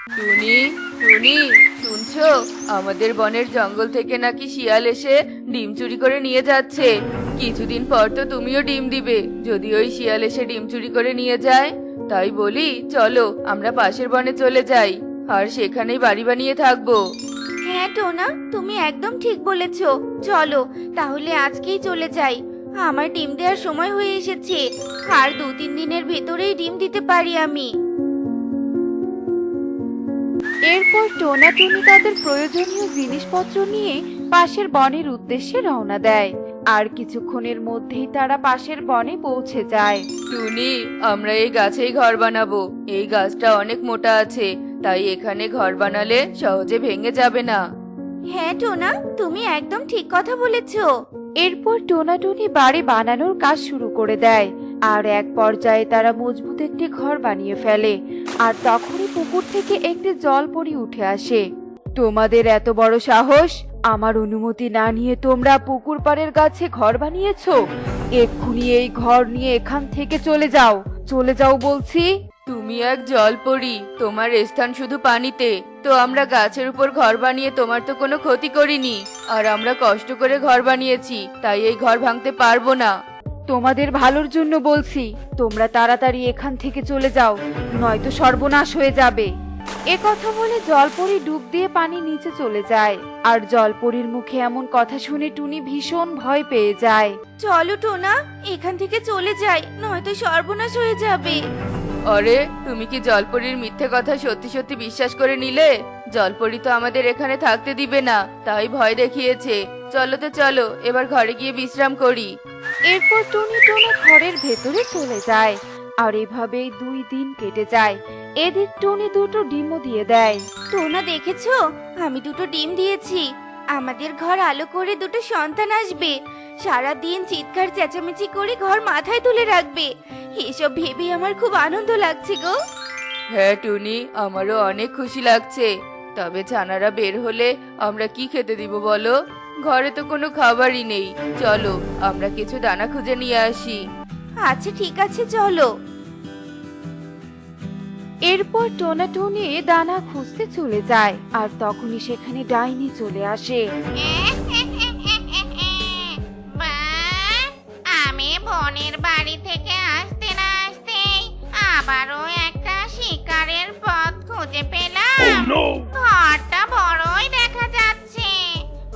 টুনি, টুনি, শুনছো? আমাদের বনের জঙ্গল থেকে নাকি শিয়াল এসে ডিম চুরি করে নিয়ে যাচ্ছে। কিছুদিন পর তো তুমিও ডিম দিবে যদি ওই শিয়াল এসে ডিম চুরি করে নিয়ে যায়। তাই বলি, চলো আমরা পাশের বনে চলে যাই, আর সেখানেই বাড়ি বানিয়ে থাকবো। হ্যাঁ টোনা, তুমি একদম ঠিক বলেছো। চলো তাহলে আজকেই চলে যাই। আমার ডিম দেওয়ার সময় হয়ে এসেছে, আর 2-3 দিনের ভেতরেই ডিম দিতে পারি আমি। এরপর টোনা টুনি তাদের প্রয়োজনীয় জিনিসপত্র নিয়ে পাশের বনের উদ্দেশ্যে রওনা দেয়। আর কিছুক্ষণের মধ্যেই তারা পাশের বনে পৌঁছে যায়। টুনি, আমরা এই গাছেই ঘর বানাবো। এই গাছটা অনেক মোটা আছে, তাই এখানে ঘর বানালে সহজে ভেঙে যাবে না। হ্যাঁ টোনা, তুমি একদম ঠিক কথা বলেছো। এরপর টোনা টুনি বাড়ি বানানোর কাজ শুরু করে দেয়। আর এক পর্যায়ে তারা মজবুত একটি ঘর বানিয়ে ফেলে। আর তখনই পুকুর থেকে একটি জলপরী উঠে আসে। তোমাদের এত বড় সাহস! আমার অনুমতি না নিয়ে তোমরা পুকুর পাড়ের গাছে ঘর বানিয়েছো? এক্ষুনি এই ঘর নিয়ে এখান থেকে চলে যাও, চলে যাও বলছি। তুমি এক জলপরী, তোমার স্থান শুধু পানিতে। তো আমরা গাছের উপর ঘর বানিয়ে তোমার তো কোনো ক্ষতি করিনি, আর আমরা কষ্ট করে ঘর বানিয়েছি, তাই এই ঘর ভাঙতে পারবো না। তোমাদের ভালোর জন্য বলছি, তোমরা তাড়াতাড়ি এখান থেকে চলে যাও, নয়তো সর্বনাশ হয়ে যাবে। এ কথা বলে জলপরী ডুব দিয়ে পানি নিচে চলে যায়। আর জলপরীর মুখে এমন কথা শুনে টুনি ভীষণ ভয় পেয়ে যায়। চলো টোনা, এখান থেকে চলে যাই, নয়তো সর্বনাশ হয়ে যাবে। আরে, তুমি কি জলপরীর মিথ্যে কথা সত্যি সত্যি বিশ্বাস করে নিলে? জলপরী তো আমাদের এখানে থাকতে দিবে না, তাই ভয় দেখিয়েছে। চলো তো চলো, এবার ঘরে গিয়ে বিশ্রাম করি। এরপর টুনি টোনা ঘরের ভেতরে চলে যায়। আর এভাবেই 2 দিন কেটে যায়। এদিক টুনি 2টো ডিমও দিয়ে দেয়। টোনা দেখেছো, আমি 2টো ডিম দিয়েছি। আমাদের ঘর আলো করে 2টো সন্তান আসবে, সারা দিন চিৎকার চেঁচামেচি করে ঘর মাথায় তুলে রাখবে। এসব ভেবে আমার খুব আনন্দ লাগছে গো। হ্যাঁ টুনি, আমারও অনেক খুশি লাগছে। তবে ছানারা বের হলে আমরা কি খেতে দিব বলো? ঘরে তো কোনো খাবারই নেই। চলো আমরা কিছু দানা খুঁজে নিয়ে আসি। আচ্ছা ঠিক আছে, চলো। এরপর টোনা টুনি দানা খুঁজতে চলে যায়। আর তখনই সেখানে ডাইনি চলে আসে। আমি বনের বাড়ি থেকে আসতে না আসতেই আবারও একটা শিকারের পথ খুঁজে পেলাম। ঘরটা বড়ই দেখা যাচ্ছে,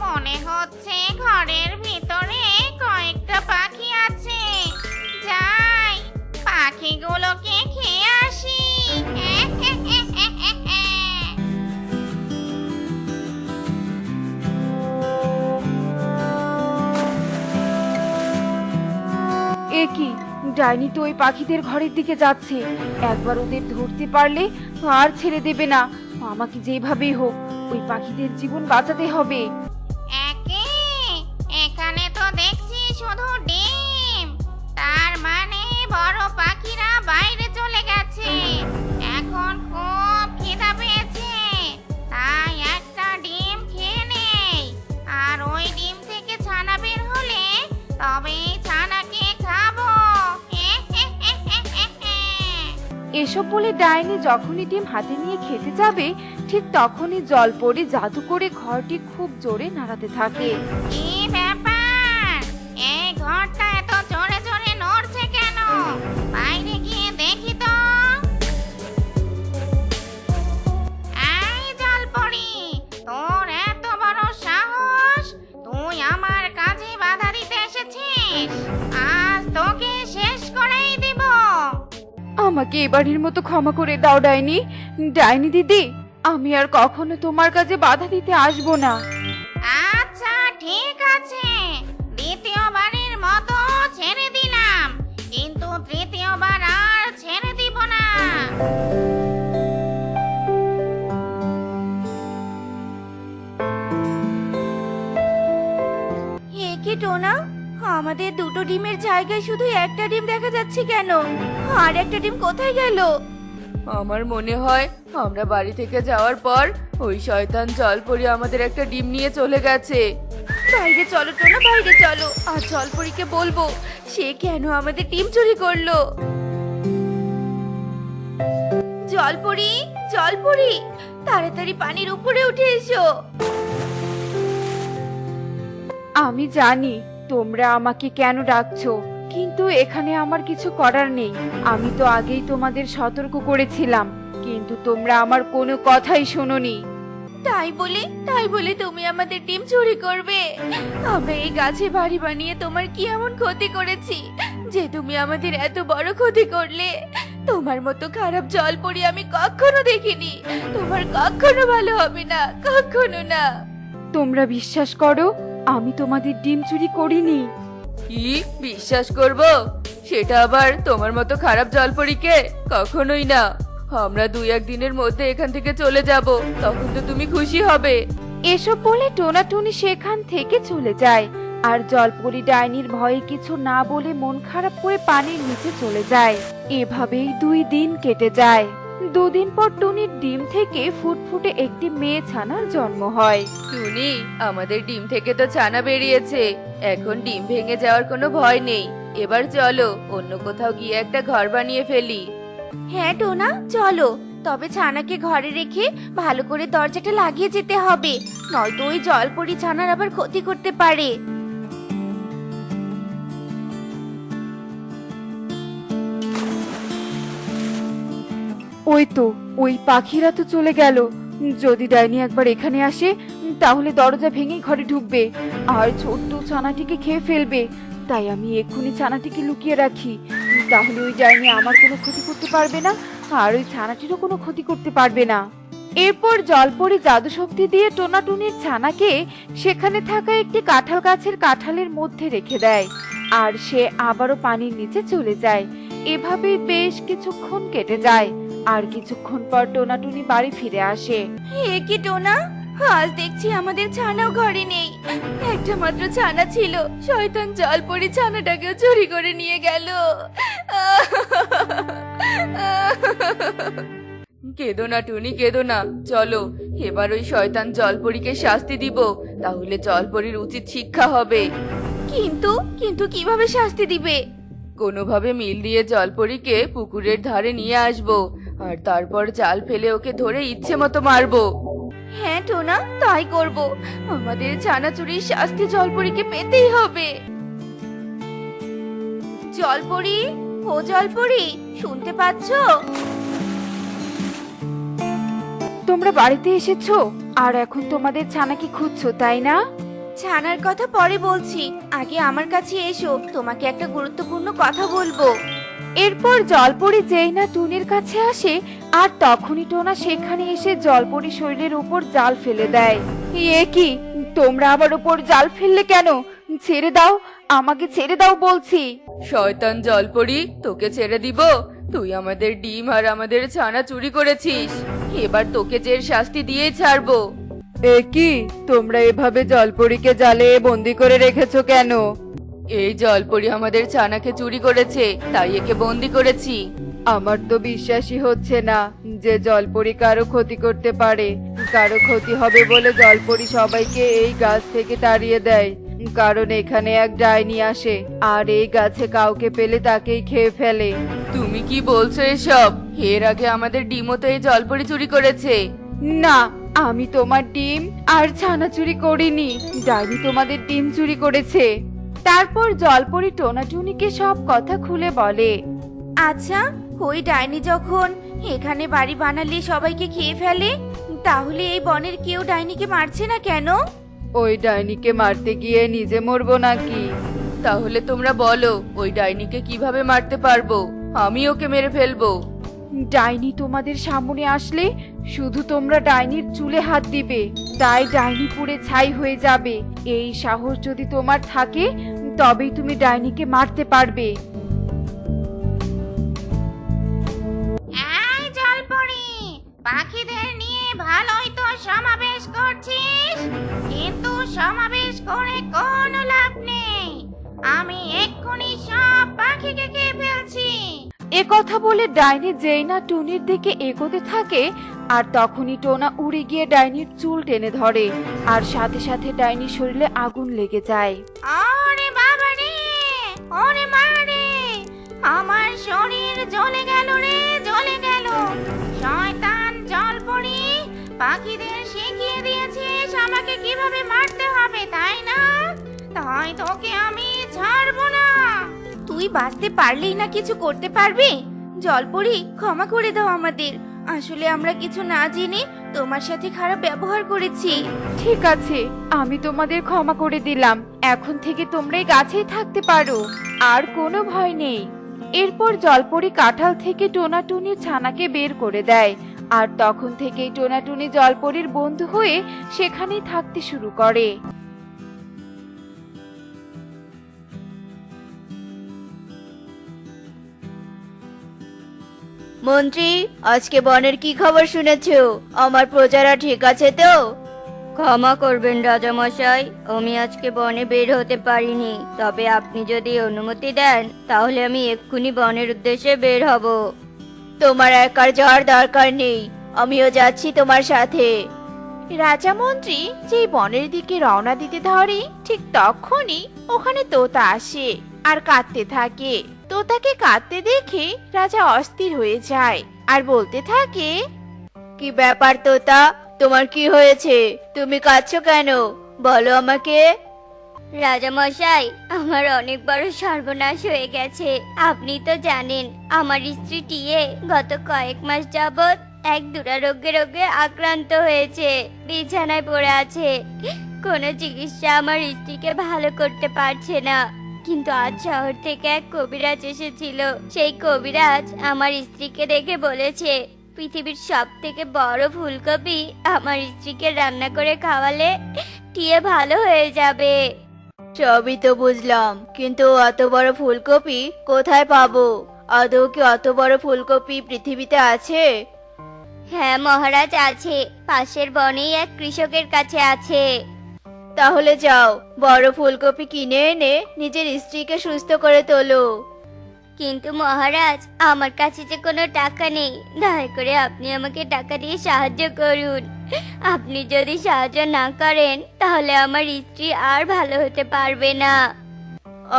মনে হচ্ছে ঘরের ভিতরে কয়েকটা পাখি আছে। যাই, পাখিগুলোকে খেয়ে আসি। এ কি, ডাইনি তো ওই পাখিদের ঘরের দিকে যাচ্ছে। একবার ওদের ধরতে পারলে আর ছেড়ে দেবে না। আমাকে যেভাবেই হোক ওই পাখিদের জীবন বাঁচাতে হবে। একে এখানে তো দেখছি শুধু ডিম, তার মানে বড় পাখিরা বাইরে চলে গেছে। এখন খুব খিদা পেয়েছে, তাই একটা ডিম খেয়ে নেই। আর ওই ডিম থেকে ছানা বের হলে তবেই ছানাকে খাবো। এসব বলে ডাইনি যখনই ডিম হাতে নিয়ে খেতে যাবে, ঠিক তখনই জলপরি জাদু করে ঘরটি খুব জোরে নাড়াতে থাকে। কি ব্যাপার, এই ঘরটা এত জোরে জোরে নড়ছে কেন? বাইরে গিয়ে দেখি তো। এই জলপরি, তোর এত বড় সাহস! তুই আমার কাজে বাধা দিতে এসেছিস, আজ তোকে শেষ করেই দিব। আমাকে এবারের মতো ক্ষমা করে দাও ডাইনি। ডাইনি দিদি, আমি আর কখনো তোমার কাজে বাধা দিতে আসবো না। আচ্ছা ঠিক আছে, দ্বিতীয়বারের মতো ছেড়ে দিলাম, কিন্তু তৃতীয়বার আর ছেড়ে দিব না। এ কি টোনা, আমাদের 2টো ডিমের জায়গায় শুধু একটা ডিম দেখা যাচ্ছে কেন? আর একটা ডিম কোথায় গেল? আমার মনে হয় আমরা বাড়ি থেকে যাওয়ার পর ওই শয়তান জলপরী আমাদের একটা ডিম নিয়ে চলে গেছে। বাইরে চলো টোনা, বাইরে চলো, আর জলপরীকে বলবো সে কেন আমাদের ডিম চুরি করলো। জলপরি, জলপরি, তাড়াতাড়ি পানির উপরে উঠে এসো। আমি জানি তোমরা আমাকে কেন ডাকছো, কিন্তু এখানে আমার কিছু করার নেই। আমি তো আগেই তোমাদের সতর্ক করেছিলাম, কিন্তু তোমরা আমার কোনো কথাই শোনোনি। তাই বলে তুমি আমাদের ডিম চুরি করবে? আমরা এই গাছে বাড়ি বানিয়ে তোমার কি এমন ক্ষতি করেছি যে তুমি আমাদের এত বড় ক্ষতি করলে? তোমার মতো খারাপ জলপরি আমি কখনো দেখিনি। তোমার কখনো ভালো হবে না, কখনো না। তোমরা বিশ্বাস করো আমি তোমাদের ডিম চুরি করিনি। কি বিশ্বাস করব? সেটা আবার তোমার মতো খারাপ জলপরীকে? কখনোই না। আমরা 2-1 দিনের মধ্যে এখান থেকে চলে যাব, তখন তো তুমি খুশি হবে। এসব বলে টোনাটুনি সেখান থেকে চলে যায়, আর জলপরি ডাইনির ভয়ে কিছু না বলে মন খারাপ করে পানির নিচে চলে যায়। এভাবেই 2 দিন কেটে যায়। 2 দিন পর টুনির ডিম থেকে ফুটফুটে একটি মেয়ে ছানার জন্ম হয়। টুনি, আমাদের ডিম থেকে তো ছানা বেরিয়েছে, এখন ডিম ভেঙে যাওয়ার কোনো ভয় নেই। এবার চলো অন্য কোথাও গিয়ে একটা ঘর বানিয়ে ফেলি। হ্যাঁ টোনা, চলো। তবে ছানাকে ঘরে রেখে ভালো করে দরজাটা লাগিয়ে যেতে হবে, নয়তো ওই জলপরি ছানার আবার ক্ষতি করতে পারে। ওই তো, ওই পাখিরা তো চলে গেল। যদি ডাইনি একবার এখানে আসে তাহলে দরজা ভেঙেই ঘরে ঢুকবে আর ছোট্ট ছানাটিকে খেয়ে ফেলবে। তাই আমি এক্ষুনি ছানাটিকে লুকিয়ে রাখি, তাহলে ওই ডাইনি আমার কোনো ক্ষতি করতে পারবে না আর ওই ছানাটিরও কোনো ক্ষতি করতে পারবে না। এরপর জলপরি জাদু শক্তি দিয়ে টোনাটুনির ছানাকে সেখানে থাকা একটি কাঁঠাল গাছের কাঁঠালের মধ্যে রেখে দেয়, আর সে আবারও পানির নিচে চলে যায়। এভাবেই বেশ কিছুক্ষণ কেটে যায়, আর কিছুক্ষণ পর টোনাটুনি বাড়ি ফিরে আসে। এ কি টোনা, আজ দেখছি আমাদের ছানাও ঘরে নেই। একটা মাত্র ছানা ছিল, শয়তান জলপরি ছানাটাকেও চুরি করে নিয়ে গেল। কেঁদো না টুনি, কেঁদো না। চলো এবার ওই শয়তান জলপরীকে শাস্তি দিব, তাহলে জলপরীর উচিত শিক্ষা হবে। কিন্তু কিন্তু কিভাবে শাস্তি দিবে? কোনোভাবে মিল দিয়ে জলপরীকে পুকুরের ধারে নিয়ে আসবো, আর তারপর জাল ফেলে ওকে ধরে ইচ্ছে মতো মারবো। হ্যাঁ টোনা, তাই করব। আমাদের ছানা চুরির শাস্তি জলপরীকে পেতেই হবে। জলপরি, ও জলপরি, শুনতে পাচ্ছো? তোমরা বাড়িতে এসেছো আর এখন তোমাদের ছানাকে খুঁজছো, তাই না? ছানার কথা পরে বলছি, আগে আমার কাছে এসো, তোমাকে একটা গুরুত্বপূর্ণ কথা বলবো। এরপর জলপরি যেই না টুনির কাছে আসে, আর তখনই টোনা সেখানে এসে জলপরি শরীরের উপর জাল ফেলে দেয়। এ কি, তোমরা আবার উপর জাল ফেললে কেন? ছেড়ে দাও, আমাকে ছেড়ে দাও বলছি। শয়তান জলপরী, তোকে ছেড়ে দিব? তুই আমাদের ডিম আর আমাদের ছানা চুরি করেছিস, এবার তোকে জের শাস্তি দিয়েই ছাড়বো। এ কি, তোমরা এভাবে জলপরীকে জালে বন্দি করে রেখেছো কেন? এই জলপরী আমাদের ছানাকে চুরি করেছে, তাই একে বন্দি করেছি। আমার তো বিশ্বাসই হচ্ছে না যে জলপরি কারো ক্ষতি করতে পারে। কারো ক্ষতি হবে বলে জলপরি সবাইকে এই গাছ থেকে তাড়িয়ে দেয়, কারণ এখানে এক ডাইনি আসে আর এই গাছে কাউকে পেলে তাকেই খেয়ে ফেলে। তুমি কি বলছো এসব? এর আগে আমাদের ডিমও তো এই জলপরী চুরি করেছে। না, আমি তোমার ডিম আর ছানা চুরি করিনি, ডাইনি তোমাদের ডিম চুরি করেছে। তারপর জলপরি টোনাটুনিকে সব কথা খুলে বলে। আচ্ছা, ওই ডাইনি যখন এখানে বাড়ি বানালে সবাইকে খেয়ে ফেলে, তাহলে এই বনের কেউ ডাইনিকে মারছে না কেন? ওই ডাইনিকে মারতে গিয়ে নিজে মরবো নাকি? তাহলে তোমরা বলো ওই ডাইনিকে কিভাবে মারতে পারবো? আমি ওকে মেরে ফেলবো। ডাইনি তোমাদের সামনে আসলে শুধু তোমরা ডাইনির চুলে হাত দিবে, তাই ডাইনি পুড়ে ছাই হয়ে যাবে। এই সাহস যদি তোমার থাকে তবেই তুমি ডাইনিকে মারতে পারবে। এই জলপরি, পাখিদের নিয়ে ভালোই তো সমাবেশ করছিস, কিন্তু সমাবেশ করে কোনো লাভ নেই। আমি এক্ষুনি সব পাখিকে খেয়ে ফেলছি। এ কথা বলে ডাইনি যেই না টুনির দিকে এগোতে থাকে, আর তখনই টোনা উড়ে গিয়ে ডাইনির চুল টেনে ধরে, আর সাথে সাথে ডাইনির শরীরে আগুন লেগে যায়। ওরে বাবা রে, ওরে মা রে, আমার শরীর জ্বলে গেল রে, জ্বলে গেল। শয়তান পাখিদের শিখিয়ে দিয়েছিস আমাকে কিভাবে মারতে হবে, তাই না? তাই তোকে আমি ছাড়বো না। তুই বাঁচতে পারলেই না কিছু করতে পারবি? জলপরি, ক্ষমা করে দাও আমাদের। আসলে আমরা কিছু না জেনে তোমার সাথে খারাপ ব্যবহার করেছি। ঠিক আছে, আমি তোমাদের ক্ষমা করে দিলাম। এখন থেকে তোমরা এই গাছেই থাকতে পারো, আর কোনো ভয় নেই। এরপর জলপরি কাঁঠাল থেকে টোনাটুনির ছানাকে বের করে দেয়, আর তখন থেকেই টোনাটুনি জলপরির বন্ধু হয়ে সেখানেই থাকতে শুরু করে। মন্ত্রী, আজকে বনের কি খবর শুনেছো? আমার প্রজারা ঠিক আছে তো? ক্ষমা করবেন রাজামশাই, আমি আজকে বনে বের হতে পারিনি। তবে আপনি যদি অনুমতি দেন তাহলে আমি এক্ষুনি বনের উদ্দেশ্যে বের হব। তোমার একার যাওয়ার দরকার নেই, আমিও যাচ্ছি তোমার সাথে। রাজা মন্ত্রী যেই বনের দিকে রওনা দিতে ধরে, ঠিক তখনই ওখানে তোতা আসে আর কাঁদতে থাকে। তোতাকে কাঁদতে দেখে রাজা অস্থির হয়ে যায় আর বলতে থাকে, কি ব্যাপার তোতা, তোমার কি হয়েছে? তুমি কাঁদছো কেন? বলো আমাকে। রাজামশাই, আমার অনেক বড় সর্বনাশ হয়ে গেছে। আপনি তো জানেন আমার স্ত্রী টিয়ে গত কয়েক মাস যাবত এক দুরারোগ্যে আক্রান্ত হয়েছে, বিছানায় পড়ে আছে। কোনো চিকিৎসা আমার স্ত্রীকে ভালো করতে পারছে না। কিন্তু আজ শহর থেকে এক কবিরাজ এসেছিল। সেই কবিরাজ আমার স্ত্রীকে দেখে বলেছে পৃথিবীর সব থেকে বড় ফুলকপি আমার স্ত্রীকে রান্না করে খাওয়ালে টিয়ে ভালো হয়ে যাবে। সবই তো বুঝলাম, কিন্তু অত বড় ফুলকপি কোথায় পাবো? আদৌ কি অত বড় ফুলকপি পৃথিবীতে আছে? হ্যাঁ মহারাজ, আছে। পাশের বনেই এক কৃষকের কাছে আছে। তাহলে যাও, বড় ফুলকপি কিনে এনে নিজের স্ত্রীকে সুস্থ করে তোলো। কিন্তু মহারাজ, আমার কাছে যে কোনো টাকা নেই। দয়া করে আপনি আমাকে টাকা দিয়ে সাহায্য করুন। আপনি যদি সাহায্য না করেন তাহলে আমার স্ত্রী আর ভালো হতে পারবে না।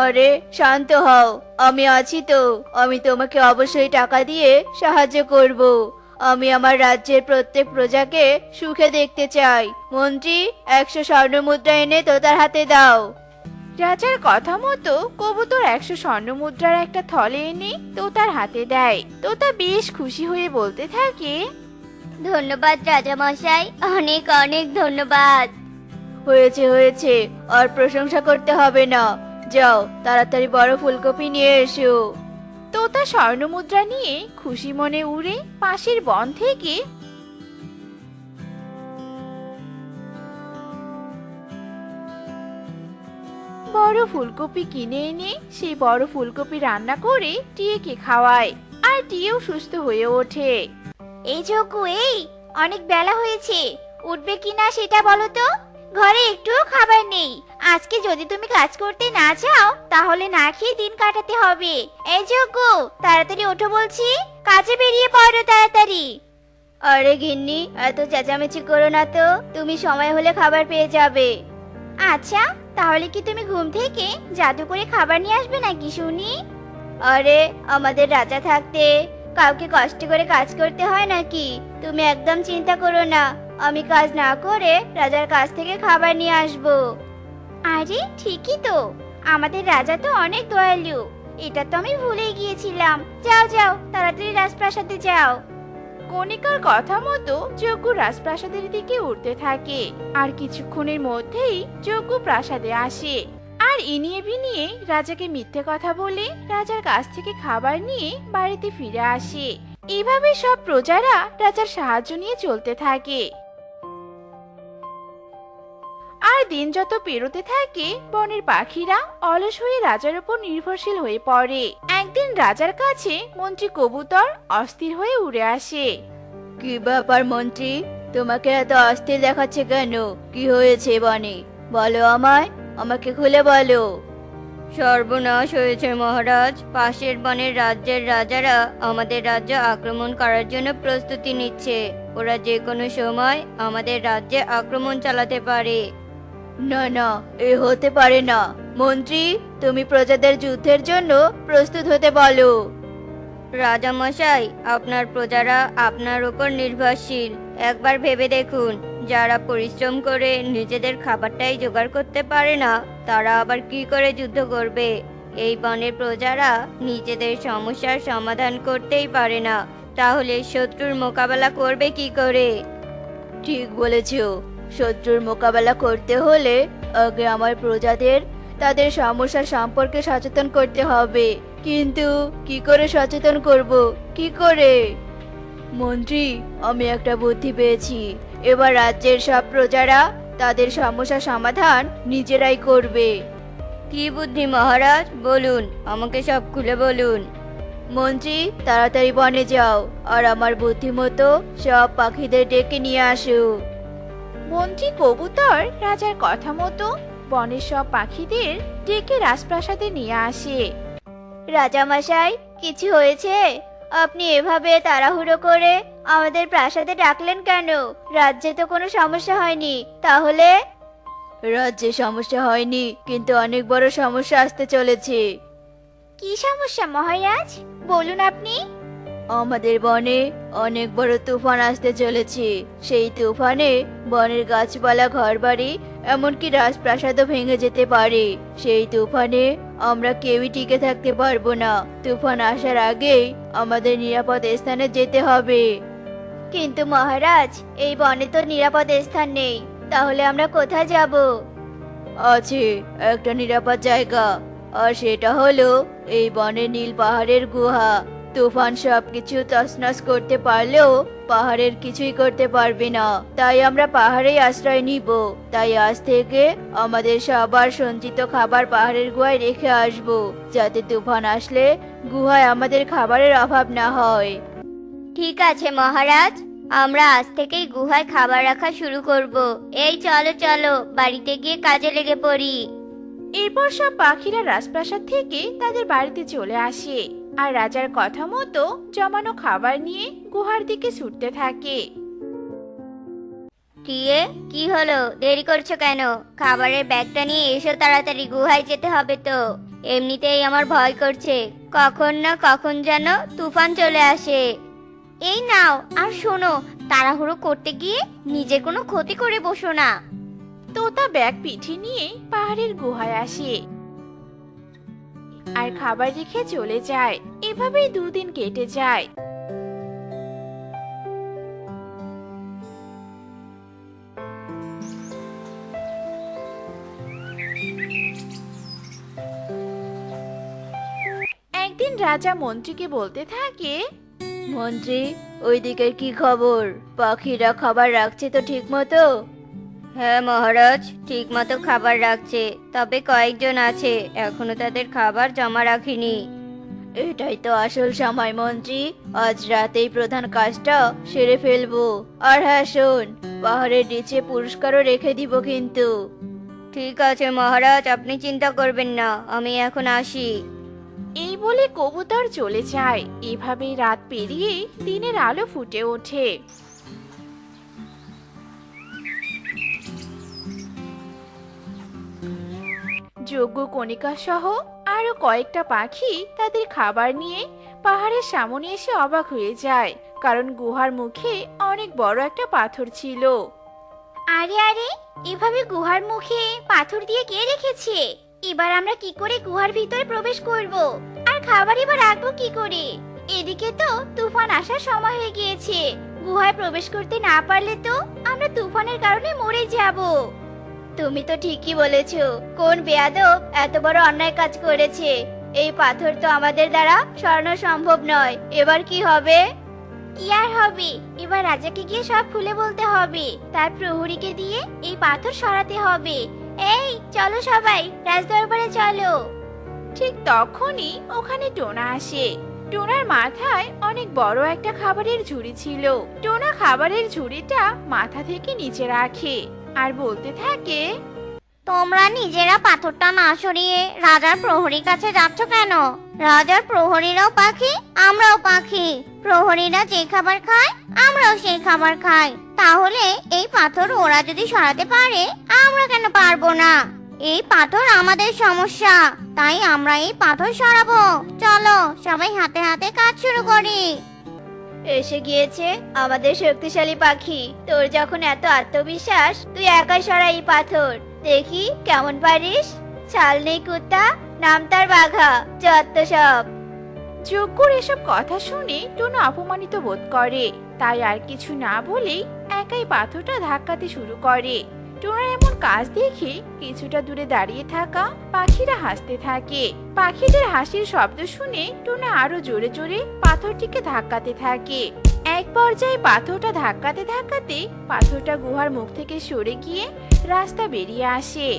আরে শান্ত হও, আমি আছি তো। আমি তোমাকে অবশ্যই টাকা দিয়ে সাহায্য করব। আমি আমার রাজ্যের প্রত্যেক প্রজাকে সুখে দেখতে চাই। মন্ত্রী, 100 স্বর্ণমুদ্রা এনে তোতার হাতে দাও। রাজার কথা মতো কবুতর 100 স্বর্ণমুদ্রার একটা থলে এনে তোতার হাতে দেয়। তোতা বেশ খুশি হয়ে বলতে থাকে, ধন্যবাদ রাজামশাই, অনেক অনেক ধন্যবাদ। হয়েছে হয়েছে, আর প্রশংসা করতে হবে না। যাও, তাড়াতাড়ি বড় ফুলকপি নিয়ে এসো। তোতা স্বর্ণমুদ্রা নিয়ে খুশি মনে উড়ে পাশের বন থেকে বড় ফুলকপি কিনে এনে সেই বড় ফুলকপি রান্না করে টিয়েকে খাওয়ায়, আর টিয়েও সুস্থ হয়ে ওঠে। এই যোগু, এই অনেক বেলা হয়েছে, উঠবে কিনা সেটা বলো তো। ঘরে একটুও খাবার নেই। আজকে যদি তুমি কাজ করতে না চাও তাহলে না খেয়ে দিন কাটাতে হবে। এই যোগু, তাড়াতাড়ি ওঠো বলছি, কাজে বেরিয়ে পড়ো তাড়াতাড়ি। আরে গিন্নি, এত চেঁচামেচি করো না তো, তুমি সময় হলে খাবার পেয়ে যাবে। আচ্ছা, তাহলে কি তুমি ঘুম থেকে জাদু করে খাবার নিয়ে আসবে নাকি শুনি? আরে আমাদের রাজা থাকতে কাউকে কষ্ট করে কাজ করতে হয় নাকি? তুমি একদম চিন্তা করো না, আমি কাজ না করে রাজার কাছ থেকে খাবার নিয়ে আসব। আরে ঠিকই তো, আমাদের রাজা তো অনেক দয়ালু। এটা তো আমি ভুলেই গিয়েছিলাম। যাও যাও, তাড়াতাড়ি রাজপ্রাসাদে যাও। কণিকার কথা মতো যজ্ঞ রাজপ্রাসাদের দিকে উঠতে থাকে, আর কিছুক্ষণের মধ্যেই যজ্ঞ প্রাসাদে আসে, আর ইনিয়ে বিনিয়ে রাজাকে মিথ্যে কথা বলে রাজার কাছ থেকে খাবার নিয়ে বাড়িতে ফিরে আসে। এভাবে সব প্রজারা রাজার সাহায্য নিয়ে চলতে থাকে। আর দিন যত পেরোতে থাকে বনের পাখিরা অলস হয়ে রাজার উপর নির্ভরশীল হয়ে পড়ে। একদিন রাজার কাছে মন্ত্রী কবুতর অস্থির হয়ে উড়ে আসে। কি ব্যাপার মন্ত্রী, তোমাকে এত অস্থির দেখাচ্ছে কেন? কি হয়েছে বনে? বলো আমায়, আমাকে খুলে বলো। সর্বনাশ হয়েছে মহারাজ, পাশের বনের রাজ্যের রাজারা আমাদের রাজ্য আক্রমণ করার জন্য প্রস্তুতি নিচ্ছে। ওরা যে কোনো সময় আমাদের রাজ্যে আক্রমণ চালাতে পারে। না না, এ হতে পারে না। মন্ত্রী, তুমি প্রজাদের যুদ্ধের জন্য প্রস্তুত হতে বলো। রাজামশাই, আপনার প্রজারা আপনার উপর নির্ভরশীল। একবার ভেবে দেখুন, যারা পরিশ্রম করে নিজেদের খাবারটাই জোগাড় করতে পারে না, তারা আবার কি করে যুদ্ধ করবে? এই বনের প্রজারা নিজেদের সমস্যার সমাধান করতেই পারে না, তাহলে শত্রুর মোকাবেলা করবে কি করে? ঠিক বলেছ। শত্রুর মোকাবেলা করতে হলে আগে আমার প্রজাদের তাদের সমস্যা সম্পর্কে সচেতন করতে হবে। কিন্তু কি করে সচেতন করব? কি করে? মন্ত্রী, আমি একটা বুদ্ধি পেয়েছি। এবার রাজ্যের সব প্রজারা তাদের সমস্যা সমাধান নিজেরাই করবে। কি বুদ্ধি মহারাজ? বলুন, আমাকে সব খুলে বলুন। মন্ত্রী, তাড়াতাড়ি বনে যাও আর আমার বুদ্ধি মতো সব পাখিদের ডেকে নিয়ে আসো। মন্ত্রী কবুতর রাজার কথা মতো বনের সব পাখিদের ডেকে রাজপ্রাসাদে নিয়ে আসে। রাজামশাই, কিছু হয়েছে? আপনি এভাবে তাড়াহুড়ো করে আমাদের প্রাসাদে ডাকলেন কেন? রাজ্যে তো কোনো সমস্যা হয়নি। তাহলে? রাজ্যে সমস্যা হয়নি, কিন্তু অনেক বড় সমস্যা আসতে চলেছে। কি সমস্যা মহারাজ? বলুন আপনি। আমাদের বনে অনেক বড় তুফান আসতে চলেছে। সেই তুফানে বনের গাছপালা, ঘরবাড়ি, এমনকি রাজপ্রাসাদও ভেঙে যেতে পারে। সেই তুফানে আমরা কেউই টিকে থাকতে পারবো না। তুফান আসার আগেই আমাদের নিরাপদ স্থানে যেতে হবে। কিন্তু মহারাজ, এই বনে তো নিরাপদ স্থান নেই। তাহলে আমরা কোথায় যাব? আছে একটা নিরাপদ জায়গা, আর সেটা হলো এই বনের নীল পাহাড়ের গুহা। তুফান সবকিছু তছনছ করতে পারলেও পাহাড়ের কিছুই করতে পারবে না। তাই আমরা পাহাড়েই আশ্রয় নিব। তাই আজ থেকে আমাদের সবার সঞ্চিত খাবার পাহাড়ের গুহায় রেখে আসব, যাতে তুফান আসলে গুহায় আমাদের খাবারের অভাব না হয়। ঠিক আছে মহারাজ, আমরা আজ থেকেই গুহায় খাবার রাখা শুরু করব। এই চলো চলো, বাড়িতে গিয়ে কাজে লেগে পড়ি। এরপর সব পাখিরা রাজপ্রাসাদ থেকে তাদের বাড়িতে চলে আসে আর রাজার কথা মতো জমানো খাবার নিয়ে গুহার দিকে ছুটতে থাকে। টিয়ে, কি হলো? দেরি করছো কেন? খাবারের ব্যাগটা নিয়ে এসো তাড়াতাড়ি, গুহায় যেতে হবে তো। এমনিতেই আমার ভয় করছে, কখন না কখন যেন তুফান চলে আসে। এই নাও, আর শোনো, তাড়াহুড়ো করতে গিয়ে নিজের কোনো ক্ষতি করে বসো না। তোতা ব্যাগ পিঠে নিয়ে পাহাড়ের গুহায় আসে আর খাবার রেখে চলে যায়। এভাবেই 2 দিন কেটে যায়। একদিন রাজা মন্ত্রীকে বলতে থাকে, মন্ত্রী, ওইদিকে কি খবর? পাখিরা খাবার রাখছে তো ঠিক মতো? হ্যাঁ মহারাজ, ঠিক মতো খাবার রাখছে, তবে কয়েকজন আছে এখনো তাদের খাবার জমা রাখিনি। এটাই তো আসল সময় মন্ত্রী। আজ রাতেই প্রধান কাজটা সেরে ফেলবো। আর হ্যাঁ শোন, পাহাড়ের নিচে পুরস্কারও রেখে দিব কিন্তু। ঠিক আছে মহারাজ, আপনি চিন্তা করবেন না, আমি এখন আসি। এই বলে কবুতর চলে যায়। এভাবেই রাত পেরিয়ে দিনের আলো ফুটে ওঠে। যজ্ঞ কণিকা সহ আরো কয়েকটা পাখি তাদের খাবার নিয়ে পাহাড়ের সামনে এসে অবাক হয়ে যায়, কারণ গুহার মুখে অনেক বড় একটা পাথর ছিল। আরে আরে, এভাবে গুহার মুখে পাথর দিয়ে কে রেখেছে? এবার আমরা কি করে গুহার ভিতরে প্রবেশ করব? আর খাবার এবার রাখবো কি করে? এদিকে তো তুফান আসার সময় হয়ে গিয়েছে। গুহায় প্রবেশ করতে না পারলে তো আমরা তুফানের কারণে মরে যাব। তুমি তো ঠিকই বলেছো। কোন বেয়াদব এত বড় অন্যায় কাজ করেছে? এই পাথর তো আমাদের দ্বারা সরানো সম্ভব নয়। এবার কি হবে? কি আর হবে, এবার রাজাকে গিয়ে সব খুলে বলতে হবে। তার প্রহরীকে দিয়ে এই পাথর সরাতে হবে। এই চলো সবাই, রাজদরবারে চলো। ঠিক তখনই ওখানে টোনা আসে। টোনার মাথায় অনেক বড় একটা খাবারের ঝুড়ি ছিল। টোনা খাবারের ঝুড়িটা মাথা থেকে নিচে রাখে আর বলতে থাকে, তোমরা নিজেরা পাথরটা না সরিয়ে রাজার প্রহরীর কাছে যাচ্ছ কেন? রাজার প্রহরীরাও পাখি, আমরাও পাখি। প্রহরীরা যে খাবার খায় আমরাও সেই খাবার খাই। তাহলে এই পাথর ওরা যদি সরাতে পারে, আমরা কেন পারবো না? এই পাথর আমাদের সমস্যা, তাই আমরা এই পাথর সরাবো। চলো সবাই হাতে হাতে কাজ শুরু করি। এসে গিয়েছে আমাদের শক্তিশালী পাখি। তোর যখন এত আত্মবিশ্বাস, তুই একাই সরা এই পাথর, দেখি কেমন পারিস। চাল নেই কুত্তা, নাম তার বাঘা, যত সব। যজ্ঞর এসব কথা শুনে টোনা অপমানিত বোধ করে, তাই আর কিছু না বলেই একাই পাথরটা ধাক্কাতে শুরু করে। টোনার এমন কাজ দেখে কিছুটা দূরে দাঁড়িয়ে থাকা পাখিরা হাসতে থাকে। পাখিদের হাসির শব্দ শুনে টোনা আরো জোরে জোরে পাথরটিকে ধাক্কাতে থাকে। এক পর্যায়ে পাথরটা ধাক্কাতে ধাক্কাতে পাথরটা গুহার মুখ থেকে সরে গিয়ে রাস্তা বেরিয়ে আসে।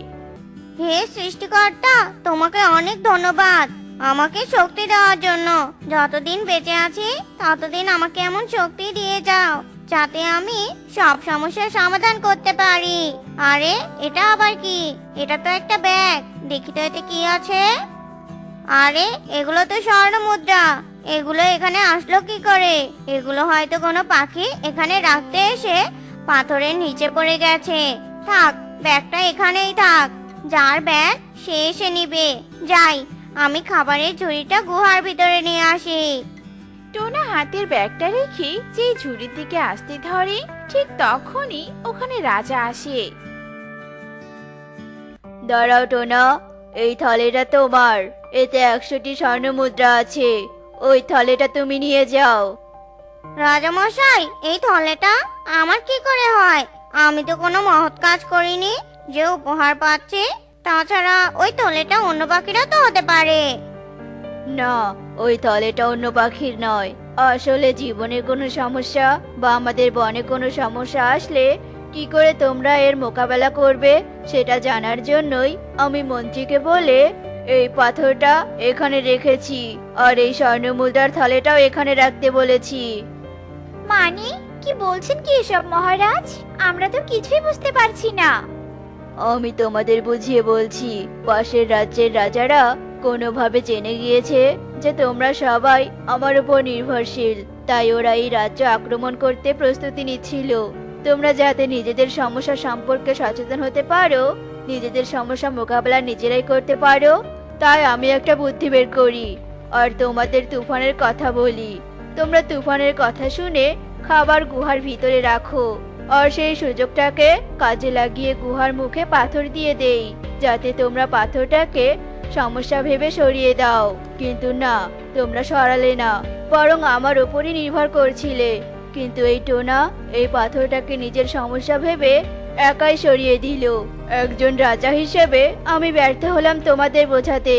হে সৃষ্টিকর্তা, তোমাকে অনেক ধন্যবাদ আমাকে শক্তি দেওয়ার জন্য। যতদিন বেঁচে আছি ততদিন আমাকে এমন শক্তি দিয়ে যাও যাতে আমি সব সমস্যার সমাধান করতে পারি। আরে এটা আবার কি? এটা তো একটা ব্যাগ, দেখি তো এতে কি আছে। আরে এগুলো তো স্বর্ণ মুদ্রা, এগুলো এখানে আসলো কি করে? এগুলো হয়তো কোনো পাখি এখানে রাখতে এসে পাথরের নিচে পড়ে গেছে। থাক, ব্যাগটা এখানেই থাক, যার ব্যাগ সে এসে নিবে। যাই, আমি খাবারের ঝুড়িটা গুহার ভিতরে নিয়ে আসি। টোনা হাতের ব্যাগটা রেখে যেই ঝুড়ির দিকে আসতে ধরে, ঠিক তখনই ওখানে রাজা আসে। দাঁড়াও টোনা, এই থলেটা তোমার, এতে 100টি স্বর্ণ মুদ্রা আছে। ওই থলেটা তুমি নিয়ে যাও। রাজামশাই, এই থলেটা আমার কি করে হয়? আমি তো কোনো মহৎ কাজ করিনি যে উপহার পাচ্ছি। তাছাড়া ওই থলেটা অন্য পাখিরা তো হতে পারে। না, ওই থলেটা অন্য পাখির নয়। আসলে জীবনে কোনো সমস্যা বা আমাদের বনে কোনো সমস্যা আসলে কি করে তোমরা এর মোকাবেলা করবে সেটা জানার জন্যই আমি মন্ত্রীকে বলে এই পাথরটা এখানে রেখেছি, আর এই স্বর্ণ মুদ্রার থলেটাও এখানে রাখতে বলেছি। মানে কি বলছেন কি এসব মহারাজ? আমরা তো কিছুই বুঝতে পারছি না। আমি তোমাদের বুঝিয়ে বলছি। পাশের রাজ্যের রাজারা কোনোভাবে জেনে গিয়েছে যে তোমরা সবাই আমার উপর নির্ভরশীল, তাই ওরা এই রাজ্য আক্রমণ করতে প্রস্তুতি নিচ্ছিল। তোমরা যাতে নিজেদের সমস্যা সম্পর্কে সচেতন হতে পারো, নিজেদের সমস্যা মোকাবেলা নিজেরাই করতে পারো, তাই আমি একটা বুদ্ধি বের করি আর তোমাদের তুফানের কথা বলি। তোমরা তুফানের কথা শুনে খাবার গুহার ভিতরে রাখো, আর সেই সুযোগটাকে কাজে লাগিয়ে গুহার মুখে পাথর দিয়ে দেই, যাতে তোমরা পাথরটাকে সমস্যা ভেবে সরিয়ে দাও। কিন্তু না, তোমরা সরালে না, বরং আমার ওপরই নির্ভর করছিলে। কিন্তু এই টোনা এই পাথরটাকে নিজের সমস্যা ভেবে একাই সরিয়ে দিল। একজন রাজা হিসেবে আমি ব্যর্থ হলাম তোমাদের বোঝাতে।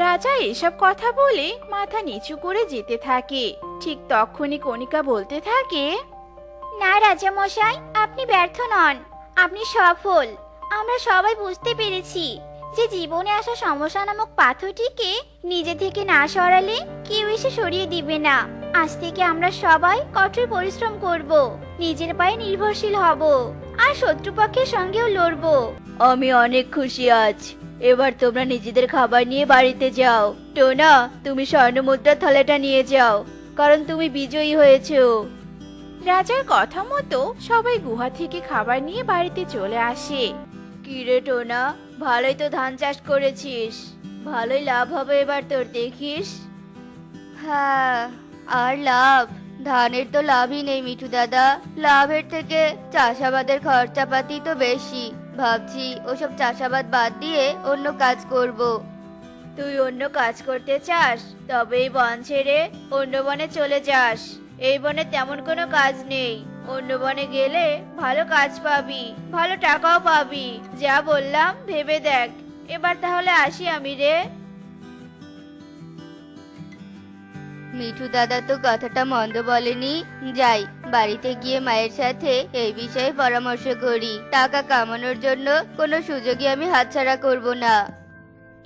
রাজা এসব কথা বলে মাথা নিচু করে যেতে থাকে। ঠিক তখনই কণিকা বলতে থাকে, না রাজা মশাই, আপনি ব্যর্থ নন, আপনি সফল। আমরা সবাই বুঝতে পেরেছি যে জীবনে আসা সমস্যা নামক পাথরটিকে নিজে থেকে না সরালে কেউ এসে সরিয়ে দিবে না। আজ থেকে আমরা সবাই কঠোর পরিশ্রম করব, নিজের পায়ে নির্ভরশীল হব, আর শত্রুপক্ষের সঙ্গেও লড়বো। আমি অনেক খুশি আজ। এবার তোমরা নিজেদের খাবার নিয়ে বাড়িতে যাও। টোনা, তুমি স্বর্ণ মুদ্রার থলেটা নিয়ে যাও, কারণ তুমি বিজয়ী হয়েছো। রাজার কথা মতো সবাই গুহা থেকে খাবার নিয়ে বাড়িতে চলে আসে। কিরে টোনা, ভালোই তো ধান চাষ করেছিস, ভালোই লাভ হবে এবার তোর দেখিস। হ্যাঁ, আর লাভ? ধানের তো লাভই নেই মিঠু দাদা। লাভের থেকে চাষাবাদের খরচাপাতি তো বেশি। ভাবছি ওসব চাষাবাদ বাদ দিয়ে অন্য কাজ করব। তুই অন্য কাজ করতে চাস? তবে এই বন ছেড়ে অন্য বনে চলে যাস। এই বনে তেমন কোনো কাজ নেই। অন্য বনে গেলে ভালো কাজ পাবি, ভালো টাকাও পাবি। যা বললাম ভেবে দেখ। এবার তাহলে আসি আমি রে। মিঠু দাদা তো কথাটা মন্দ বলেনি। যাই, বাড়িতে গিয়ে মায়ের সাথে এই বিষয়ে পরামর্শ করি। টাকা কামানোর জন্য কোনো সুযোগই আমি হাতছাড়া করব না।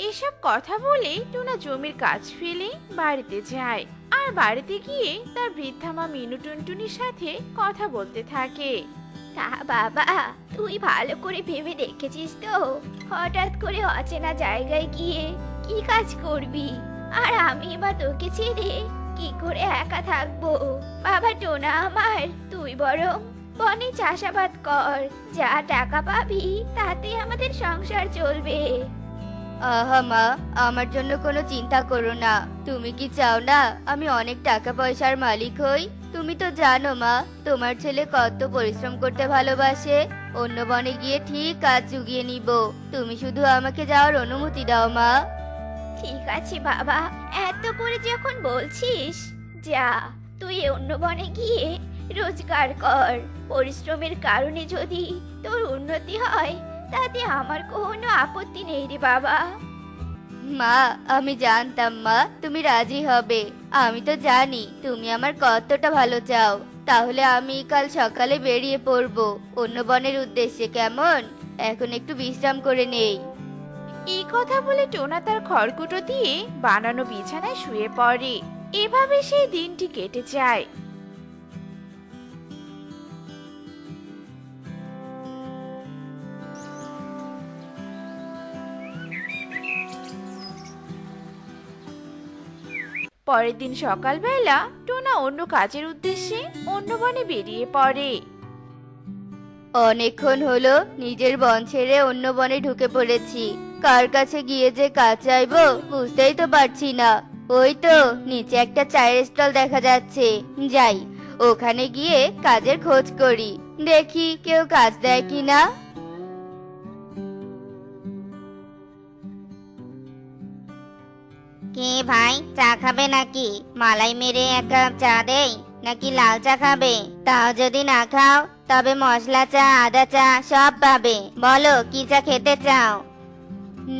এসব কথা বলে টোনা জমির কাজ ফেলে বাড়িতে যায়, আর বাড়িতে গিয়ে তার বৃদ্ধা মা মিনু টুনটুনির সাথে কথা বলতে থাকে। তা বাবা, তুই ভালো করে ভেবে দেখেছিস তো হঠাৎ করে অচেনা জায়গায় গিয়ে কি কাজ করবি? আর আমি বা তোকে ছেড়ে কি করে একা থাকবো? বাবা টোনা আমার, তুই বরং বনে চাষাবাদ কর, যা টাকা পাবি তাতে আমাদের সংসার চলবে। আহা মা, আমার জন্য কোনো চিন্তা করো না। তুমি কি চাও না আমি অনেক টাকা পয়সার মালিক হই? তুমি তো জানো মা, তোমার ছেলে কত পরিশ্রম করতে ভালোবাসে। অন্য বনে গিয়ে ঠিক কাজ জুগিয়ে নিব। তুমি শুধু আমাকে যাওয়ার অনুমতি দাও মা। ঠিক আছে বাবা, এত করে যখন বলছিস, যা তুই অন্য বনে গিয়ে রোজগার কর। পরিশ্রমের কারণে যদি তোর উন্নতি হয় তাতে আমার কোনো আপত্তি নেই রে বাবা। মা, আমি জানতাম মা তুমি রাজি হবে। আমি তো জানি তুমি আমার কতটা ভালো চাও। তাহলে আমি কাল সকালে বেরিয়ে পড়বো অন্য বনের উদ্দেশ্যে, কেমন? এখন একটু বিশ্রাম করে নেই। এই কথা বলে টোনা তার খড়কুটো দিয়ে বানানো বিছানায় শুয়ে পড়ে। এভাবে সেই দিনটি কেটে যায়। পরের দিন সকালবেলা টোনা অন্য কাজের উদ্দেশ্যে অন্য বনে বেরিয়ে পড়ে। অনেকক্ষণ হলো নিজের বন ছেড়ে অন্য বনে ঢুকে পড়েছি। কার কাছে গিয়ে যে কাজ চাইবো বুঝতেই তো পারছি না। ওই তো নিচে একটা চায়ের স্টল দেখা যাচ্ছে, যাই ওখানে গিয়ে কাজের খোঁজ করি, দেখি কেউ কাজ দেয় কিনা। কে ভাই, চা খাবে নাকি? মালাই মেরে এক কাপ চা দেই, নাকি লাল চা খাবে? তাও যদি না খাও তবে মশলা চা, আদা চা সব পাবে। বলো কি চা খেতে চাও?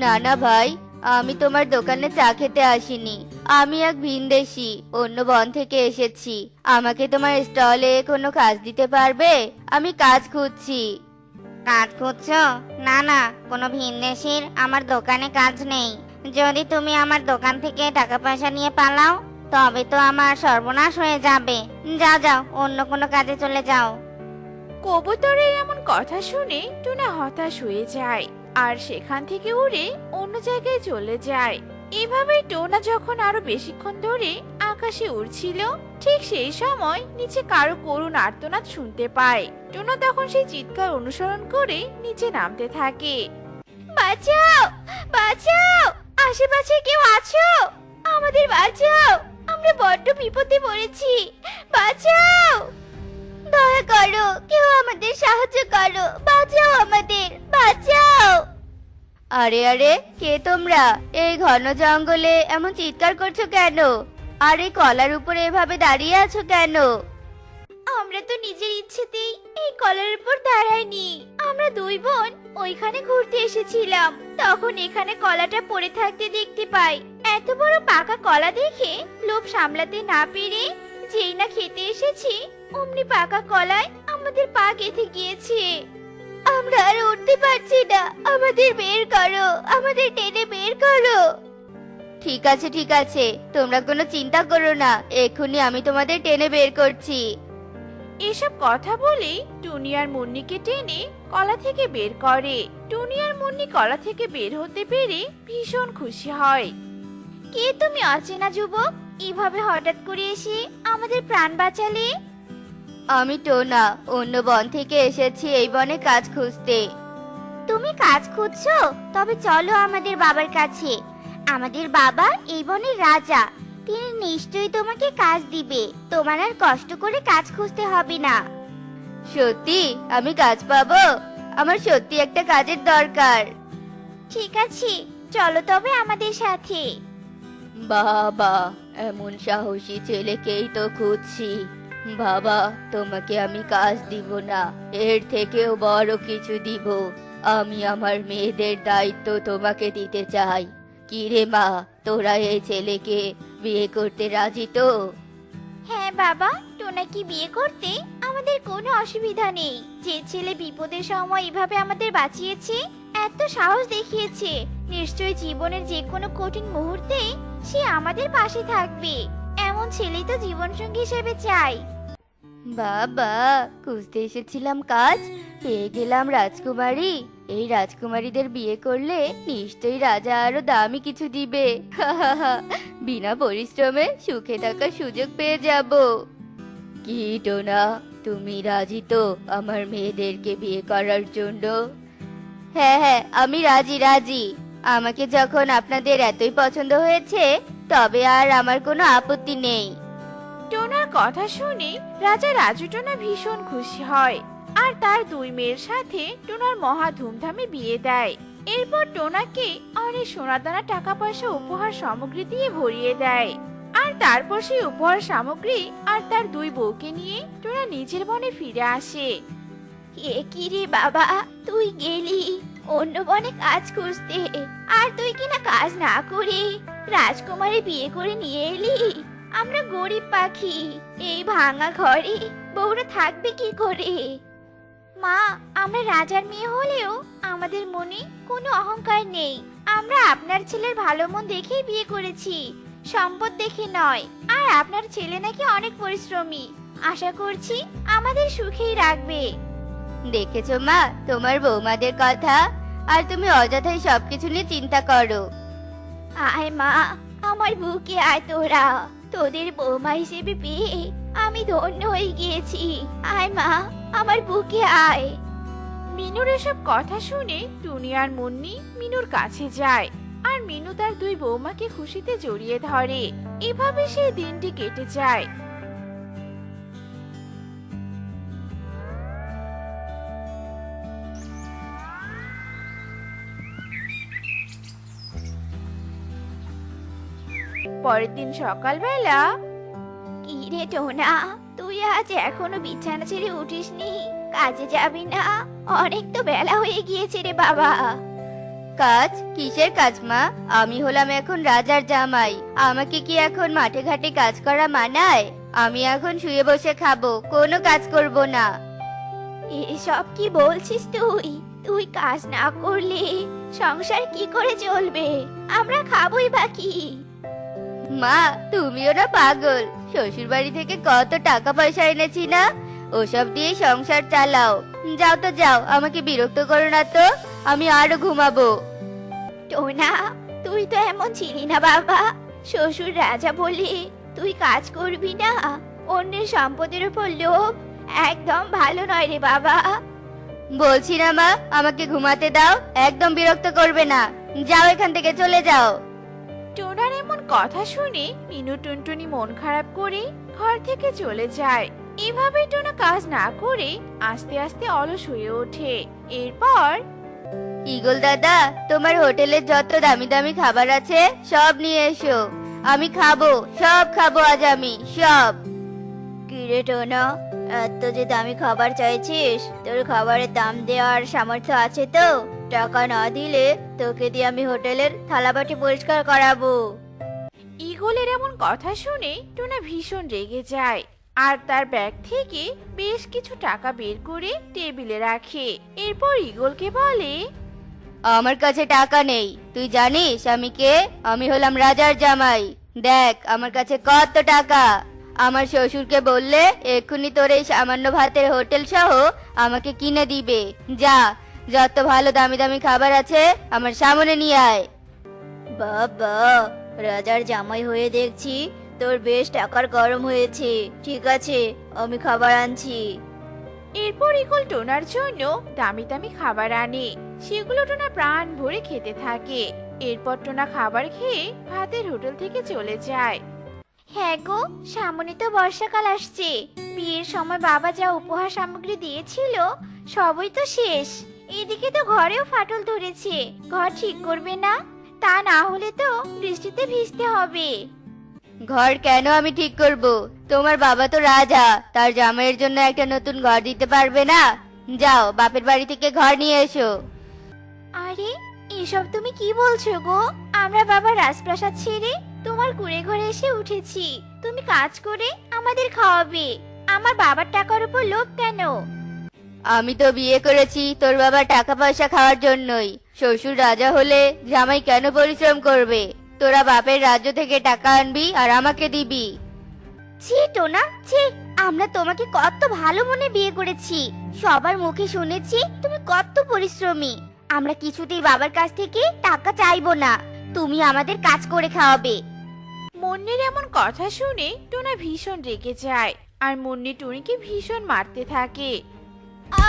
না না ভাই, আমি তোমার দোকানে চা খেতে আসিনি। আমি এক ভিনদেশী, অন্য বন থেকে এসেছি। আমাকে তোমার স্টলে কোনো কাজ দিতে পারবে? আমি কাজ খুঁজছি। কাজ খুঁজছো? না না, কোনো ভিনদেশীর আমার দোকানে কাজ নেই। যদি তুমি আমার দোকান থেকে টাকা পয়সা নিয়ে পালাও তবে তো আমার সর্বনাশ হয়ে যাবে। যাও যাও, অন্য কোনো কাজে চলে যাও। কবুতরের এমন কথা শুনে টুনা হতাশ হয়ে যায় আর সেখান থেকে উড়ে অন্য জায়গায় চলে যায়। এভাবেই টোনা যখন আরো বেশিক্ষণ ধরে আকাশে উড়ছিল, ঠিক সেই সময় নিচে কারো করুণ আর্তনাদ শুনতে পায়। টোনা তখন সেই চিৎকার অনুসরণ করে নিচে নামতে থাকে। বাঁচাও, বাঁচাও, আশেপাশে কেউ আছো? আমাদের বাঁচাও, আমরা বড্ড বিপদে পড়েছি, বাঁচাও। দয়া করো, কেউ আমাদের সাহায্য করো, বাঁচাও আমাদের, বাঁচাও। আরে আরে, কে তোমরা? এই ঘন জঙ্গলে এমন চিৎকার করছো কেন? আর এই কলার উপরে এভাবে দাঁড়িয়ে আছো কেন? আমরা তো নিজের ইচ্ছেতেই এই কলার উপর দাঁড়াইনি। আমরা দুই বোন ওইখানে ঘুরতে এসেছিলাম, তখন এখানে কলাটা পড়ে থাকতে দেখতে পাই। এত বড় পাকা কলা দেখে লোভ সামলাতে না পেরে যেই না খেতে এসেছি, অমনি পাকা কলায় আমাদের পা গেঁথে গিয়েছে। আমরা আর উঠতে পারছি না, আমাদের বের করো, আমাদের টেনে বের করো। ঠিক আছে ঠিক আছে, তোমরা কোনো চিন্তা করো না, এক্ষুনি আমি তোমাদের টেনে বের করছি। এসব কথা বলে টুনি আর মুন্নিকে টেনে কলা থেকে বের করে। টুনি আর মুন্নি কলা থেকে বের হতে পেরে ভীষণ খুশি হয়। কে তুমি অচেনা যুবক, এভাবে হঠাৎ করে এসে আমাদের প্রাণ বাঁচালে? আমি টোনা, অন্য বন থেকে এসেছি এই বনে কাজ খুঁজতে। তুমি কাজ খুঁজছো? তবে চলো আমাদের বাবার কাছে। আমাদের বাবা এই বনের রাজা, তিনি নিশ্চয়ই তোমাকে কাজ দিবে। তোমার আর কষ্ট করে কাজ খুঁজতে হবে না। সত্যি আমি কাজ পাবো? আমার সত্যি একটা কাজের দরকার। ঠিক আছে, চলো তবে আমাদের সাথে। বাবা, এমন সাহসী ছেলেকেই তো খুঁজছি। বাবা, তোমাকে আমি কাজ দিব না, এর থেকেও বড় কিছু দিব। আমি আমার মেয়েদের দায়িত্ব তোমাকে দিতে চাই। কি রে মা, তোরা এই ছেলেকে বিয়ে করতে রাজি তো? হ্যাঁ বাবা, টোনাকে বিয়ে করতে আমাদের কোনো অসুবিধা নেই। যে ছেলে বিপদের সময় এভাবে আমাদের বাঁচিয়েছে, এত সাহস দেখিয়েছে, নিশ্চয়ই জীবনের যে কোনো কঠিন মুহূর্তে সে আমাদের পাশে থাকবে। এমন ছেলেই তো জীবনসঙ্গী হিসেবে চাই। বাবা, খুঁজতে এসেছিলাম কাজ, পেয়ে গেলাম রাজকুমারী। এই রাজকুমারীদের বিয়ে করলে নিশ্চয়ই রাজা আরো দামি কিছু দিবে। বিনা পরিশ্রমে সুখে থাকার সুযোগ পেয়ে যাব। কি টোনা, তুমি রাজি তো আমার মেয়েদেরকে বিয়ে করার জন্য? হ্যাঁ হ্যাঁ, আমি রাজি রাজি। আমাকে যখন আপনাদের এতই পছন্দ হয়েছে, তবে আর আমার কোনো আপত্তি নেই। টোনার কথা শুনে রাজা রাজু টোনা ভীষণ খুশি হয় আর তার দুই মেয়ের সাথে টোনার মহা ধুমধামে বিয়ে দেয়। এরপর টোনাকে অনেক সোনাদানা টাকা পয়সা উপহার সামগ্রী দিয়ে ভরিয়ে দেয়। আর তারপর সেই উপহার সামগ্রী আর তার দুই বউকে নিয়ে টোনা নিজের বনে ফিরে আসে। এ কি রে বাবা, তুই গেলি অন্য বনে কাজ খুঁজতে, আর তুই কিনা কাজ না করে রাজকুমারী বিয়ে করে নিয়ে এলি। আমরা গরিব পাখি, এই ভাঙা ঘরে বউরা থাকবে কি করে? মা, আমরা রাজার মেয়ে হলেও আমাদের মনে কোনো অহংকার নেই। আমরা আপনার ছেলের ভালো মন দেখেই বিয়ে করেছি, সম্পদ দেখে নয়। আর আপনার ছেলে নাকি অনেক পরিশ্রমী, আশা করছি আমাদের সুখেই রাখবে। দেখেছো মা তোমার বৌমাদের কথা, আর তুমি অযথাই সবকিছু নিয়ে চিন্তা করো। আয় মা, আমার বুকে আয় তোরা। তোদের বৌমা হিসেবে পেয়ে আমি ধন্য হয়ে গিয়েছি। আয় মা, আমার বুকে আয়। মিনুর এসব কথা শুনে টুনি আর মুন্নি মিনুর কাছে যায় আর মিনু তার দুই বৌমাকে খুশিতে জড়িয়ে ধরে। এভাবে সেই দিনটি কেটে যায়। পরের দিন সকালবেলা, কি রে টোনা, তুই আজ এখনো বিছানা ছেড়ে উঠিসনি? কাজে যাবি না? অনেক তো বেলা হয়ে গিয়েছে রে বাবা। কাজ? কিসের কাজ মা? আমি হলাম এখন রাজার জামাই, আমাকে কি এখন মাঠে ঘাটে কাজ করা মানায়? আমি এখন শুয়ে বসে খাবো, কোনো কাজ করব না। এসব কি বলছিস তুই? তুই কাজ না করলে সংসার কি করে চলবে? আমরা খাবোই বা কি? মা তুমিও না পাগল, শ্বশুর বাড়ি থেকে কত টাকা পয়সা এনেছি না, ওসব দিয়ে সংসার চালাও। যাও তো যাও, আমাকে বিরক্ত করো না তো, আমি আরো ঘুমাবো। টোনা, তুই তো এমন ছিলি না বাবা। শ্বশুর রাজা বলে তুই কাজ করবি না? অন্যের সম্পদের উপর লোভ একদম ভালো নয় রে বাবা। বলছি না মা, আমাকে ঘুমাতে দাও, একদম বিরক্ত করবে না। যাও এখান থেকে, চলে যাও। টোনার এমন কথা শুনে মিনু টুনটুনি মন খারাপ করে ঘর থেকে চলে যায়। এভাবে টোনা কাজ না করে আস্তে আস্তে অলস হয়ে ওঠে। এরপর ইগল দাদা, তোমার হোটেলে যত দামি দামি খাবার আছে সব নিয়ে এসো, আমি খাবো, সব খাবো আজ আমি, সব। কিরে টোনা, এত যে দামি খাবার চাইছিস, তোর খাবারের দাম দেওয়ার সামর্থ্য আছে তো? টাকা না দিলে তোকে দিয়ে আমি হোটেলের থালাবাটি পরিষ্কার করাবো। ঈগলের এমন কথা শুনে টোনা ভীষণ রেগে যায় আর তার ব্যাগ থেকে বেশ কিছু টাকা বের করে টেবিলে রাখে। এরপর ঈগলকে বলে, আমার কাছে টাকা নেই, তুই জানিস আমি কে? আমি হলাম রাজার জামাই। দেখ আমার কাছে কত টাকা। আমার শ্বশুরকে বললে এক্ষুনি তোর এই সামান্য ভাতের হোটেল সহ আমাকে কিনে দিবে। যা, যত ভালো দামি দামি খাবার আছে আমার সামনে নিয়ে আয়। বাবা, রাজার জামাই হয়ে দেখছি তোর বেশ টাকার গরম হয়েছে। ঠিক আছে, আমি খাবার আনছি। এরপর ঈগল টোনার জন্য দামি দামি খাবার আনে। সেগুলো টোনা প্রাণ ভরে খেতে থাকে। এরপর টোনা খাবার খেয়ে ভাতের হোটেল থেকে চলে যায়। হ্যাঁ গো, সামনে তো বর্ষাকাল আসছে। বিয়ের সময় বাবা যা উপহার সামগ্রী দিয়েছিল সবই তো শেষ। এদিকে তো ঘরেও ফাটল ধরেছে। ঘর ঠিক করবে না? তা না হলে তো বৃষ্টিতে ভিজতে হবে। ঘর কেন আমি ঠিক করব? তোমার বাবা তো রাজা, তার জামাইয়ের জন্য একটা নতুন ঘর দিতে পারবে না? যাও বাপের বাড়ি থেকে ঘর নিয়ে এসো। আরে, এসব তুমি কি বলছো গো? আমরা বাবা রাজপ্রাসাদ ছেড়ে তোমার কুড়ে ঘরে এসে উঠেছি। তুমি কাজ করে আমাদের খাওয়াবে। আমার বাবার টাকার উপর লোভ কেন? আমি তো বিয়ে করেছি তোর বাবার টাকা পয়সা খাওয়ার জন্যই। শ্বশুর রাজা হলে জামাই কেন পরিশ্রম করবে? তোরা বাপের রাজ্য থেকে টাকা আনবি আর আমাকে দিবি। ছি টোনা, ছি। আমরা তোমাকে কত ভালো মনে বিয়ে করেছি। সবার মুখে শুনেছি তুমি কত পরিশ্রমী। আমরা কিছুতেই বাবার কাছ থেকে টাকা চাইবো না। তুমি আমাদের কাজ করে খাওয়াবে। মুন্নির এমন কথা শুনে টোনা ভীষণ রেগে যায় আর মুন্নি টুনিকে ভীষণ মারতে থাকে।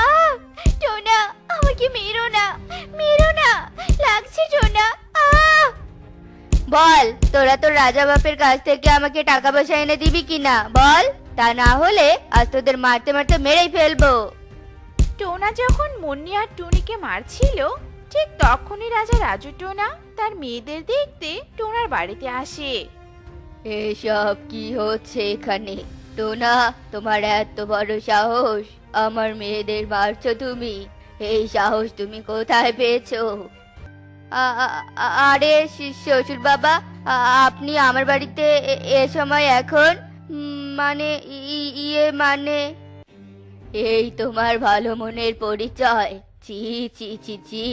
আহ টোনা, আমাকে মেরো না, মেরো না, লাগছে টোনা। আহ বল, তোরা তোর রাজা বাপের কাছ থেকে আমাকে টাকা পয়সা এনে দিবি কিনা বল, তা না হলে আজ তোদের মারতে মারতে মেরেই ফেলবো। টোনা যখন মুন্নি আর টুনিকে মারছিল, ঠিক তখনই রাজা রাজু টোনা তার মেয়েদের দেখতে টোনার বাড়িতে আসে। এসব কি হচ্ছে এখানে? টোনা, তোমার এত বড় সাহস, আমার মেয়েদের মারছো তুমি? এই সাহস তুমি কোথায় পেয়েছো? আরে শ্বশুর বাবা, আপনি আমার বাড়িতে এ সময় এখন? মানে ইয়ে মানে, এই তোমার ভালো মনের পরিচয়? ছি ছি ছি ছি,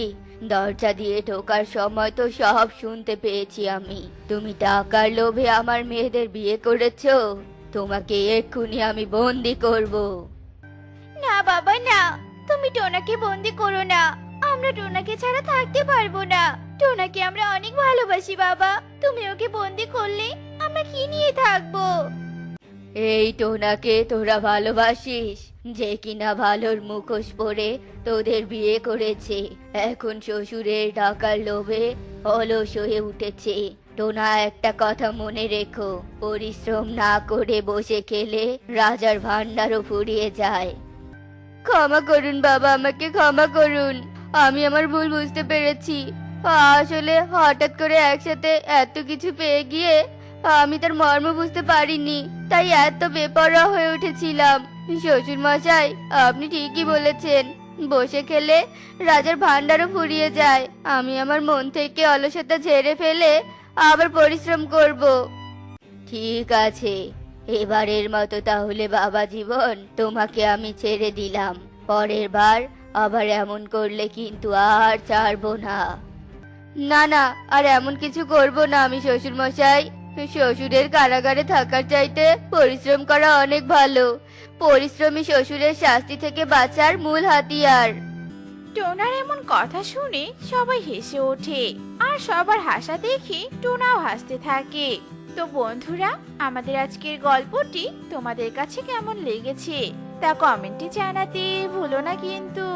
দরজা দিয়ে ঢোকার সময় তো সব শুনতে পেয়েছি আমি। তুমি টাকার লোভে আমার মেয়েদের বিয়ে করেছো। তোমাকে এক্ষুনি আমি বন্দি করব। না বাবা না, তুমি টোনাকে বন্দি করো না। আমরা টোনাকে ছাড়া থাকতে পারবো না। টোনাকে আমরা অনেক ভালোবাসি বাবা। তুমি ওকে বন্দি করলে আমরা কি নিয়ে থাকবো? এই টোনাকে তোরা ভালোবাসিস, যে কিনা ভালোর মুখোশ পরে তোদের বিয়ে করেছে, এখন শ্বশুরের টাকার লোভে অলস হয়ে উঠেছে। টোনা, একটা কথা মনে রেখো, পরিশ্রম না করে বসে খেলে রাজার ভান্ডারও ফুরিয়ে যায়। ক্ষমা করুন বাবা, আমাকে ক্ষমা করুন। আমি আমার ভুল বুঝতে পেরেছি। আসলে হঠাৎ করে একসাথে এত কিছু পেয়ে গিয়ে আমি তার মর্ম বুঝতে পারিনি, তাই এত বেপরোয়া হয়ে উঠেছিলাম। শ্বশুর মশাই, আপনি ঠিকই বলেছেন, বসে খেলে রাজার ভান্ডারও ফুরিয়ে যায়। আমি আমার মন থেকে অলসতা ঝেড়ে ফেলে আবার পরিশ্রম করব। ঠিক আছে, এবারের মতো তাহলে বাবা জীবন, তোমাকে আমি ছেড়ে দিলাম। পরের বার আবার এমন করলে কিন্তু আর ছাড়বো না। না না, আর এমন কিছু করব না আমি শ্বশুর মশাই। শ্বশুরের কারাগারে থাকার চাইতে পরিশ্রম করা অনেক ভালো। পরিশ্রমী শ্বশুরের শাস্তি থেকে বাঁচার মূল হাতিয়ার। টোনার এমন কথা শুনে সবাই হেসে ওঠে, আর সবার হাসা দেখে টোনাও হাসতে থাকে। তো বন্ধুরা, আমাদের আজকের গল্পটি তোমাদের কাছে কেমন লেগেছে তা কমেন্টে জানাতে ভুলো না কিন্তু।